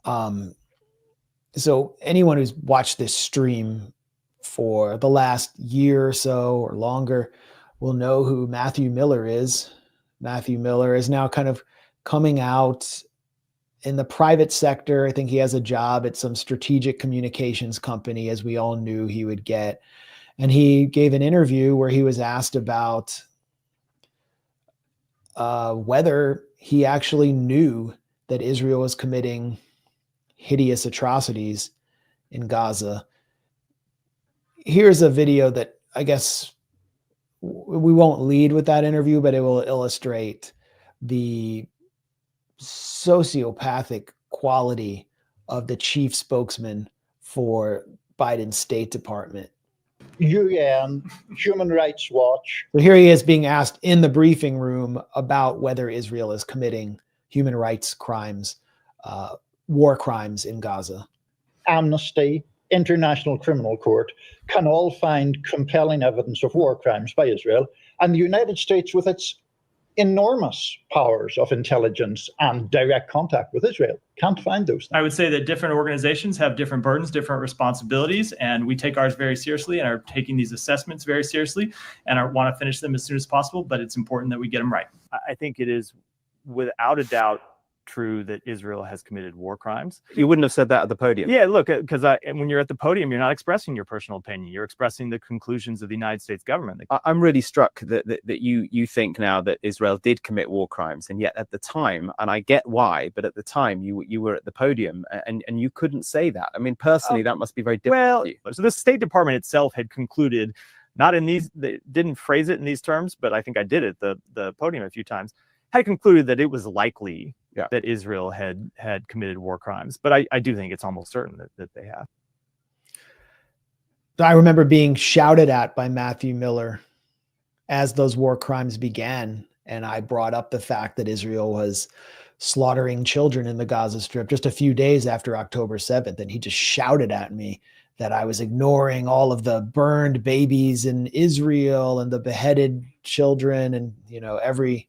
So anyone who's watched this stream for the last year or so or longer will know who Matthew Miller is. Matthew Miller is now kind of coming out in the private sector. I think he has a job at some strategic communications company, as we all knew he would get. And he gave an interview where he was asked about whether he actually knew that Israel was committing hideous atrocities in Gaza. Here's a video that I guess we won't lead with that interview, but it will illustrate the sociopathic quality of the chief spokesman for Biden's State Department. UN, Human Rights Watch. So here he is being asked in the briefing room about whether Israel is committing human rights crimes, war crimes in Gaza. Amnesty, International Criminal Court can all find compelling evidence of war crimes by Israel. And the United States, with its enormous powers of intelligence and direct contact with Israel, can't find those things. I would say that different organizations have different burdens, different responsibilities, and we take ours very seriously and are taking these assessments very seriously and want to finish them as soon as possible, but it's important that we get them right. I think it is without a doubt true that Israel has committed war crimes. You wouldn't have said that at the podium. Yeah, look, because when you're at the podium, you're not expressing your personal opinion. You're expressing the conclusions of the United States government. I'm really struck that you think now that Israel did commit war crimes, and yet at the time, and I get why, but at the time you were at the podium and you couldn't say that. I mean, personally, that must be very difficult. Well, so the State Department itself had concluded, not in these, they didn't phrase it in these terms, but I think I did it at the podium a few times, had concluded that it was likely that Israel had committed war crimes. But I do think it's almost certain that they have. I remember being shouted at by Matthew Miller as those war crimes began. And I brought up the fact that Israel was slaughtering children in the Gaza Strip just a few days after October 7th. And he just shouted at me that I was ignoring all of the burned babies in Israel and the beheaded children and, every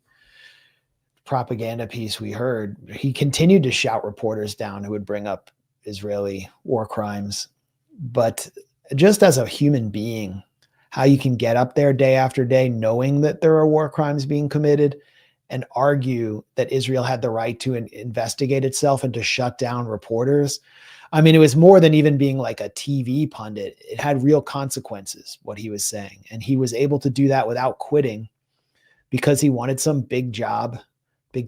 propaganda piece we heard. He continued to shout reporters down who would bring up Israeli war crimes. But just as a human being, how you can get up there day after day knowing that there are war crimes being committed and argue that Israel had the right to investigate itself and to shut down reporters. I mean, it was more than even being like a TV pundit. It had real consequences, what he was saying. And he was able to do that without quitting because he wanted some big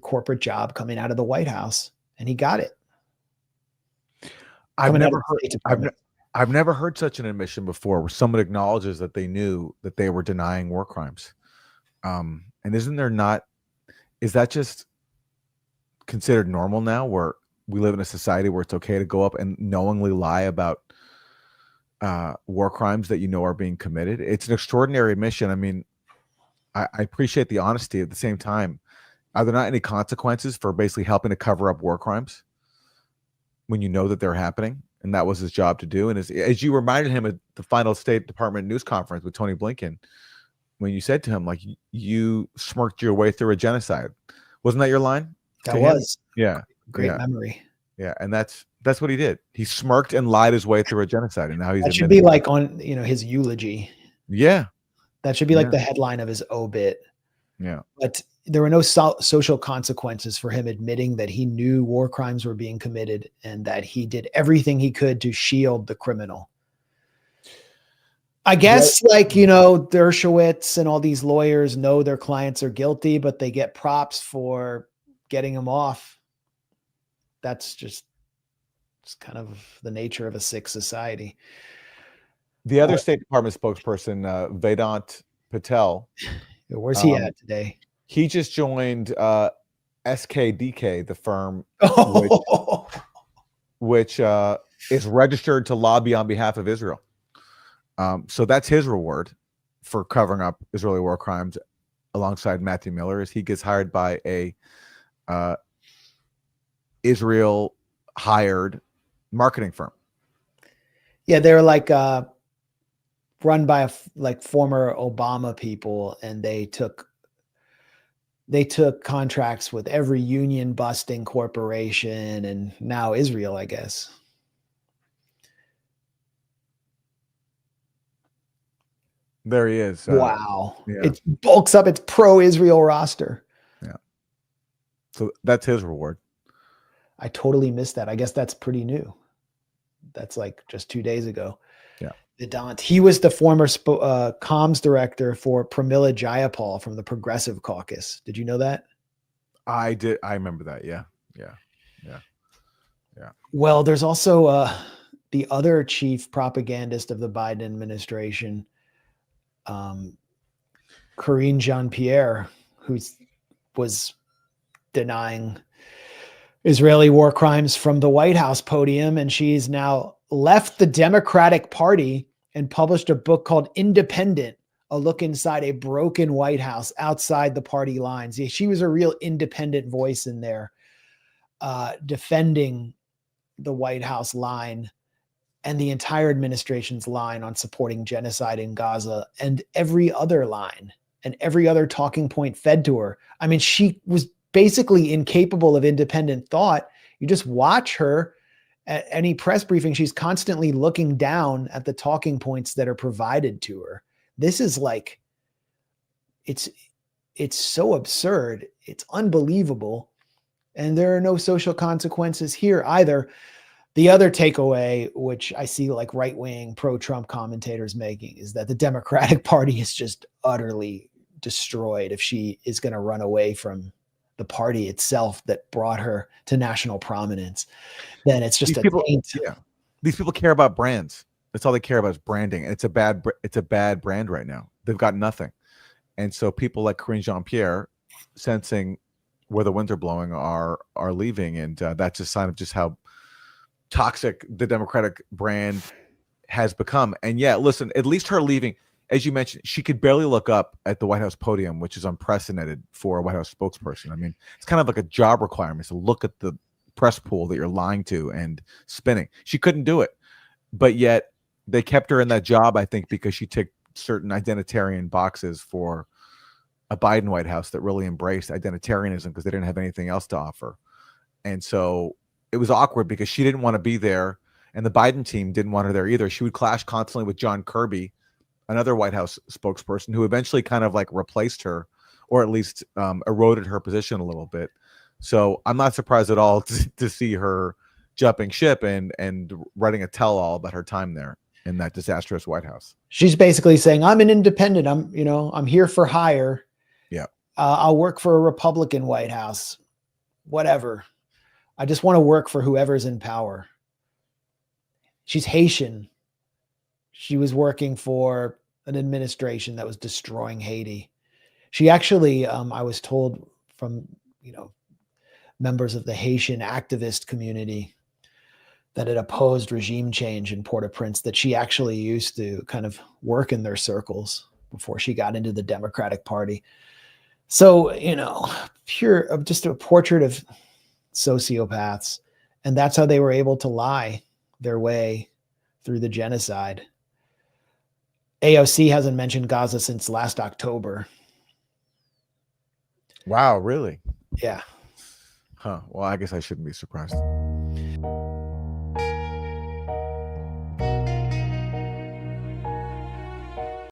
corporate job coming out of the White House, and he got it. I've never heard such an admission before where someone acknowledges that they knew that they were denying war crimes. And is that just considered normal now, where we live in a society where it's okay to go up and knowingly lie about war crimes that are being committed? It's an extraordinary admission. I mean, I appreciate the honesty. At the same time, are there not any consequences for basically helping to cover up war crimes when you know that they're happening? And that was his job to do. And as you reminded him at the final State Department news conference with Tony Blinken, when you said to him, like, you smirked your way through a genocide. Wasn't that your line? That was. Yeah. Great memory. Yeah. And that's what he did. He smirked and lied his way through a genocide. And now he's. That should be like on, his eulogy. Yeah. That should be like the headline of his obit. Yeah. But there were no social consequences for him admitting that he knew war crimes were being committed and that he did everything he could to shield the criminal. I guess Dershowitz and all these lawyers know their clients are guilty, but they get props for getting them off. That's just kind of the nature of a sick society. The other State Department spokesperson, Vedant Patel. Where's he at today? He just joined SKDK, the firm, which is registered to lobby on behalf of Israel. So that's his reward for covering up Israeli war crimes alongside Matthew Miller, is he gets hired by a Israel hired marketing firm. Yeah, they're like run by former Obama people, and they took they took contracts with every union busting corporation and now Israel, I guess. There he is. Wow. Yeah. It bulks up its pro-Israel roster. Yeah. So that's his reward. I totally missed that. I guess that's pretty new. That's like just 2 days ago. Yeah. Vedant. He was the former comms director for Pramila Jayapal from the Progressive Caucus. Did you know that? I did. I remember that. Yeah. Well, there's also the other chief propagandist of the Biden administration, Karine Jean-Pierre, who was denying Israeli war crimes from the White House podium. And she's now left the Democratic Party and published a book called Independent, a look inside a broken White House outside the party lines. She was a real independent voice in there, defending the White House line and the entire administration's line on supporting genocide in Gaza, and every other line and every other talking point fed to her. I mean, she was basically incapable of independent thought. You just watch her at any press briefing. She's constantly looking down at the talking points that are provided to her. This is like, it's so absurd. It's unbelievable. And there are no social consequences here either. The other takeaway, which I see like right-wing pro-Trump commentators making, is that the Democratic Party is just utterly destroyed if she is going to run away from the party itself that brought her to national prominence. Then it's just These people care about brands. That's all they care about is branding. And it's a bad brand right now. They've got nothing. And so people like Karine Jean-Pierre, sensing where the winds are blowing, are leaving. And that's a sign of just how toxic the Democratic brand has become. And yeah, listen, at least her leaving, as you mentioned, she could barely look up at the White House podium, which is unprecedented for a White House spokesperson. I mean, it's kind of like a job requirement to look at the press pool that you're lying to and spinning. She couldn't do it, but yet they kept her in that job, I think, because she ticked certain identitarian boxes for a Biden White House that really embraced identitarianism because they didn't have anything else to offer. And so it was awkward because she didn't want to be there, and the Biden team didn't want her there either. She would clash constantly with John Kirby, another White House spokesperson, who eventually kind of like replaced her, or at least eroded her position a little bit. So I'm not surprised at all to see her jumping ship and writing a tell-all about her time there in that disastrous White House. She's basically saying, I'm an independent. I'm here for hire. Yeah. I'll work for a Republican White House, whatever. I just want to work for whoever's in power. She's Haitian. She was working for an administration that was destroying Haiti. She actually, I was told from, members of the Haitian activist community that had opposed regime change in Port-au-Prince, that she actually used to kind of work in their circles before she got into the Democratic Party. So, just a portrait of sociopaths. And that's how they were able to lie their way through the genocide. AOC hasn't mentioned Gaza since last October. Wow, really? Yeah. Huh. Well, I guess I shouldn't be surprised.